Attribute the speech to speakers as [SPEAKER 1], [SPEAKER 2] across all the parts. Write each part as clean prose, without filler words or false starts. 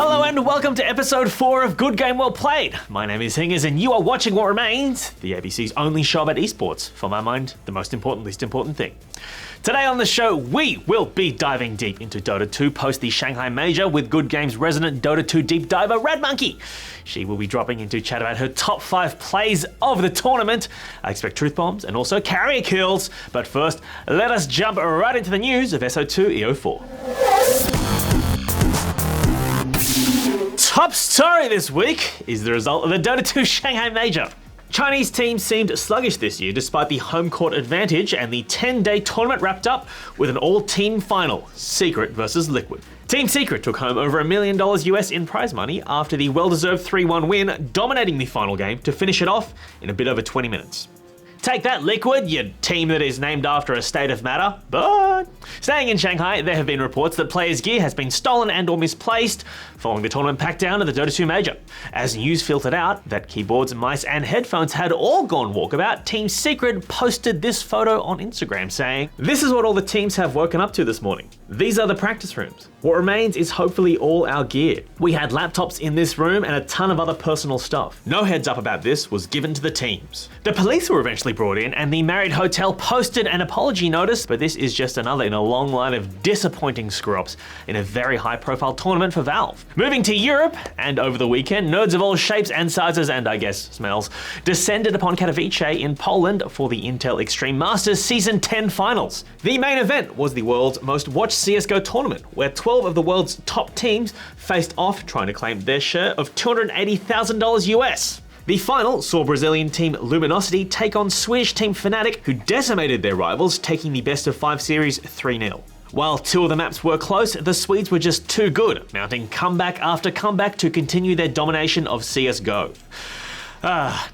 [SPEAKER 1] Hello and welcome to episode 4 of Good Game Well Played. My name is Hingers and you are watching what remains the ABC's only show about esports. For my mind, the most important, least important thing. Today on the show, we will be diving deep into Dota 2 post the Shanghai Major with Good Game's resident Dota 2 deep diver Radmonkehh. She will be dropping into chat about her top 5 plays of the tournament. I expect truth bombs and also carrier kills. But first, let us jump right into the news of S02E04. Top story this week is the result of the Dota 2 Shanghai Major. Chinese teams seemed sluggish this year despite the home court advantage, and the 10-day tournament wrapped up with an all-team final, Secret versus Liquid. Team Secret took home over $1 million US in prize money after the well-deserved 3-1 win, dominating the final game to finish it off in a bit over 20 minutes. Take that, Liquid, your team that is named after a state of matter. But staying in Shanghai, there have been reports that players' gear has been stolen and or misplaced following the tournament pack down at the Dota 2 Major. As news filtered out that keyboards, mice and headphones had all gone walkabout, Team Secret posted this photo on Instagram saying, "This is what all the teams have woken up to this morning. These are the practice rooms. What remains is hopefully all our gear. We had laptops in this room and a ton of other personal stuff. No heads up about this was given to the teams." The police were eventually brought in and the Marriott Hotel posted an apology notice, but this is just another in a long line of disappointing screw-ups in a very high-profile tournament for Valve. Moving to Europe, and over the weekend, nerds of all shapes and sizes and I guess smells descended upon Katowice in Poland for the Intel Extreme Masters Season 10 Finals. The main event was the world's most watched CSGO tournament, where 12 of the world's top teams faced off trying to claim their share of $280,000 US. The final saw Brazilian team Luminosity take on Swedish team Fnatic, who decimated their rivals, taking the best of 5 series 3-0. While 2 of the maps were close, the Swedes were just too good, mounting comeback after comeback to continue their domination of CSGO.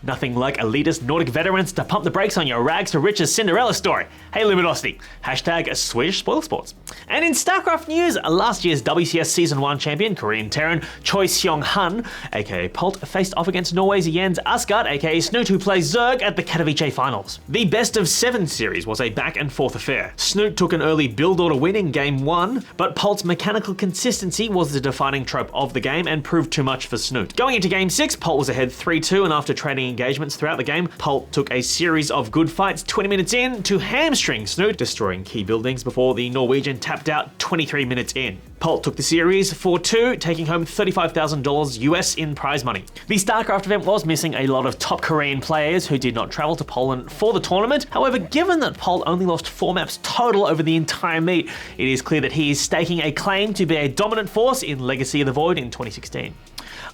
[SPEAKER 1] Nothing like elitist Nordic veterans to pump the brakes on your rags to riches Cinderella story. Hey Luminosity, hashtag Swedish spoil sports. And in Starcraft news, last year's WCS Season 1 champion, Korean Terran Choi Seong-han, aka Pult, faced off against Norway's Jens Asgard, aka Snoot, who plays Zerg at the Katowice finals. The best of 7 series was a back and forth affair. Snoot took an early build order win in Game 1, but Pult's mechanical consistency was the defining trope of the game and proved too much for Snoot. Going into Game 6, Pult was ahead 3-2, and after trading engagements throughout the game, Pult took a series of good fights 20 minutes in to hamstring Snoot, destroying key buildings before the Norwegian tapped out 23 minutes in. Pult took the series 4-2, taking home $35,000 US in prize money. The Starcraft event was missing a lot of top Korean players who did not travel to Poland for the tournament. However, given that Pult only lost 4 maps total over the entire meet, it is clear that he is staking a claim to be a dominant force in Legacy of the Void in 2016.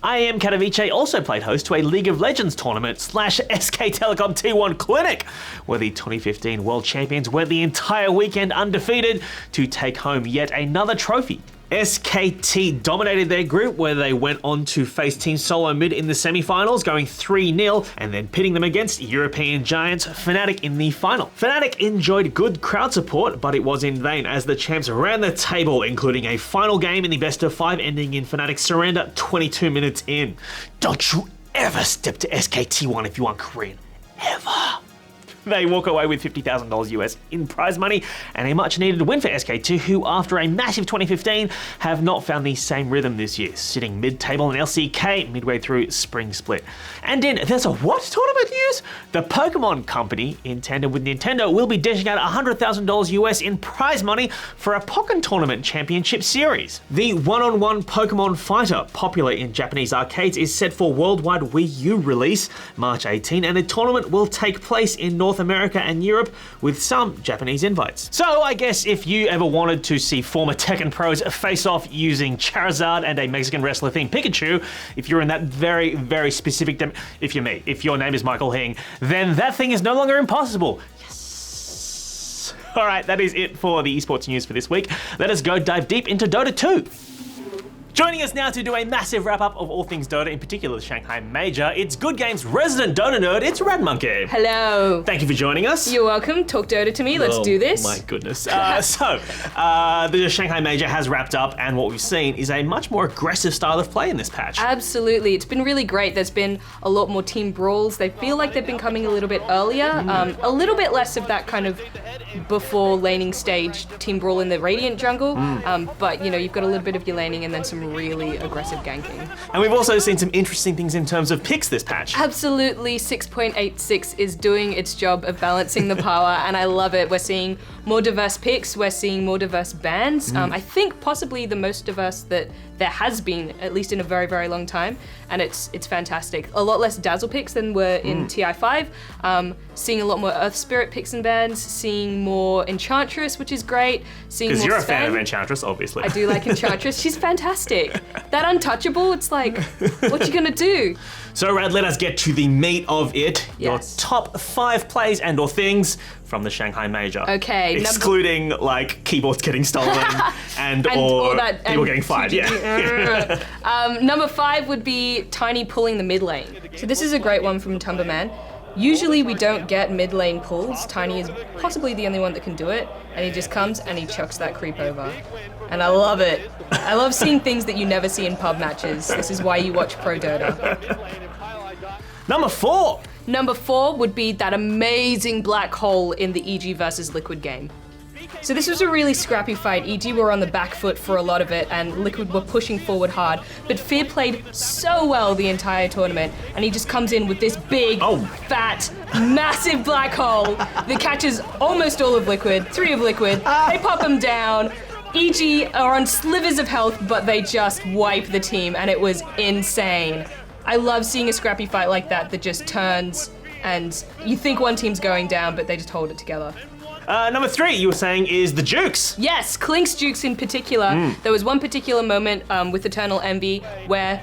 [SPEAKER 1] IEM Katowice also played host to a League of Legends tournament / SK Telecom T1 Clinic, where the 2015 world champions went the entire weekend undefeated to take home yet another trophy. SKT dominated their group, where they went on to face Team Solo Mid in the semi-finals, going 3-0, and then pitting them against European giants Fnatic in the final. Fnatic enjoyed good crowd support, but it was in vain as the champs ran the table, including a final game in the best of 5 ending in Fnatic's surrender 22 minutes in. Don't you ever step to SKT1 if you want Korean. Ever. They walk away with $50,000 US in prize money and a much needed win for SK2, who after a massive 2015 have not found the same rhythm this year, sitting mid-table in LCK midway through Spring Split. And in There's a What tournament news? The Pokemon Company, in tandem with Nintendo, will be dishing out $100,000 US in prize money for a Pokken Tournament Championship Series. The one-on-one Pokemon fighter, popular in Japanese arcades, is set for worldwide Wii U release March 18, and the tournament will take place in North America and Europe with some Japanese invites. So I guess if you ever wanted to see former Tekken pros face off using Charizard and a Mexican wrestler themed Pikachu, if you're in that very, very specific if you're me, if your name is Michael Hing, then that thing is no longer impossible. Yes. All right, that is it for the esports news for this week. Let us go dive deep into Dota 2. Joining us now to do a massive wrap-up of all things Dota, in particular the Shanghai Major, it's Good Game's resident Dota nerd, it's Radmonkehh.
[SPEAKER 2] Hello.
[SPEAKER 1] Thank you for joining us.
[SPEAKER 2] You're welcome. Talk Dota to me. Let's do this.
[SPEAKER 1] My goodness. So, the Shanghai Major has wrapped up, and what we've seen is a much more aggressive style of play in this patch.
[SPEAKER 2] Absolutely. It's been really great. There's been a lot more team brawls. They feel like they've been coming a little bit earlier. A little bit less of that kind of before laning stage team brawl in the Radiant jungle. But, you know, you've got a little bit of your laning and then some some really aggressive ganking.
[SPEAKER 1] And we've also seen some interesting things in terms of picks this patch.
[SPEAKER 2] Absolutely, 6.86 is doing its job of balancing the power, and I love it. We're seeing more diverse picks, we're seeing more diverse bans. I think possibly the most diverse that there has been, at least in a very, very long time, and it's fantastic. A lot less Dazzle picks than were in TI5. Seeing a lot more Earth Spirit picks and bans, seeing more Enchantress, which is great.
[SPEAKER 1] Because you're a fan of Enchantress, obviously.
[SPEAKER 2] I do like Enchantress. She's fantastic. That untouchable, it's like, what you gonna do?
[SPEAKER 1] So, Rad, let us get to the meat of it.
[SPEAKER 2] Yes.
[SPEAKER 1] Your top 5 plays and or things from the Shanghai Major.
[SPEAKER 2] Okay.
[SPEAKER 1] Excluding, like, keyboards getting stolen and or
[SPEAKER 2] that,
[SPEAKER 1] people getting fired. Yeah.
[SPEAKER 2] Number 5 would be Tiny pulling the mid lane. So this is a great one from Tumberman. Usually we don't get mid lane pulls. Tiny is possibly the only one that can do it, and he just comes and he chucks that creep over. And I love it. I love seeing things that you never see in pub matches. This is why you watch Pro Dota.
[SPEAKER 1] Number 4.
[SPEAKER 2] Number 4 would be that amazing black hole in the EG versus Liquid game. So this was a really scrappy fight. EG were on the back foot for a lot of it, and Liquid were pushing forward hard. But Fear played so well the entire tournament, and he just comes in with this big, fat, massive black hole that catches almost all of Liquid, 3 of Liquid. They pop him down. EG are on slivers of health, but they just wipe the team, and it was insane. I love seeing a scrappy fight like that just turns, and you think one team's going down, but they just hold it together.
[SPEAKER 1] Number 3, you were saying, is the Jukes.
[SPEAKER 2] Yes, Klink's Jukes in particular. There was one particular moment with Eternal Envy where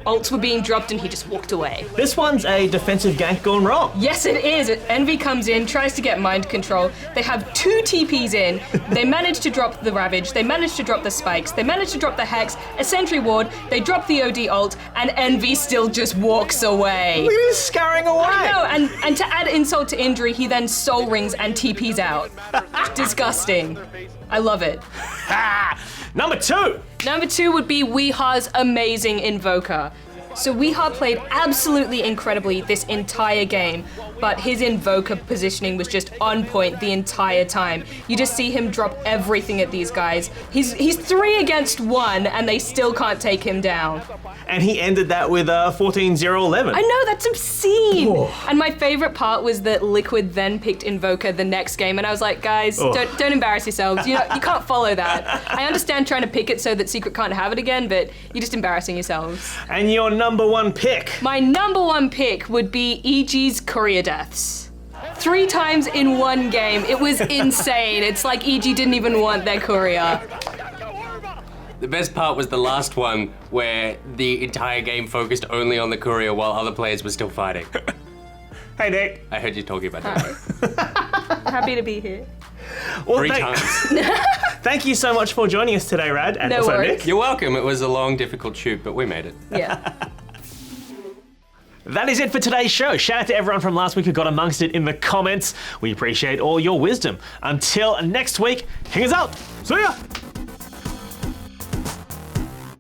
[SPEAKER 2] ults were being dropped and he just walked away.
[SPEAKER 1] This one's a defensive gank gone wrong.
[SPEAKER 2] Yes, it is. Envy comes in, tries to get mind control. They have 2 TPs in. They manage to drop the Ravage. They manage to drop the Spikes. They manage to drop the Hex, a Sentry Ward. They drop the OD ult, and Envy still just walks away.
[SPEAKER 1] Look at him scurrying away.
[SPEAKER 2] I know, and to add insult to injury, he then soul rings and TPs out. Disgusting. I love it.
[SPEAKER 1] Number 2.
[SPEAKER 2] Number 2 would be Weeha's amazing Invoker. So Weeha played absolutely incredibly this entire game, but his Invoker positioning was just on point the entire time. You just see him drop everything at these guys. He's 3 against 1, and they still can't take him down.
[SPEAKER 1] And he ended that with 14-0-11.
[SPEAKER 2] I know, that's obscene!
[SPEAKER 1] Whoa.
[SPEAKER 2] And my favorite part was that Liquid then picked Invoker the next game, and I was like, guys, don't embarrass yourselves. You can't follow that. I understand trying to pick it so that Secret can't have it again, but you're just embarrassing yourselves.
[SPEAKER 1] And your number 1 pick?
[SPEAKER 2] My number 1 pick would be EG's Courier Deaths. 3 times in one game. It was insane. It's like EG didn't even want their Courier.
[SPEAKER 3] The best part was the last one, where the entire game focused only on the Courier while other players were still fighting.
[SPEAKER 1] Hey, Nick.
[SPEAKER 3] I heard you talking about that.
[SPEAKER 2] Happy to be here.
[SPEAKER 1] Well,
[SPEAKER 3] 3 times.
[SPEAKER 1] Thank you so much for joining us today, Rad. And
[SPEAKER 2] No
[SPEAKER 1] also
[SPEAKER 2] worries.
[SPEAKER 1] Nick.
[SPEAKER 3] You're welcome. It was a long, difficult shoot, but we made it.
[SPEAKER 2] Yeah.
[SPEAKER 1] That is it for today's show. Shout out to everyone from last week who got amongst it in the comments. We appreciate all your wisdom. Until next week, Hingers out. See ya.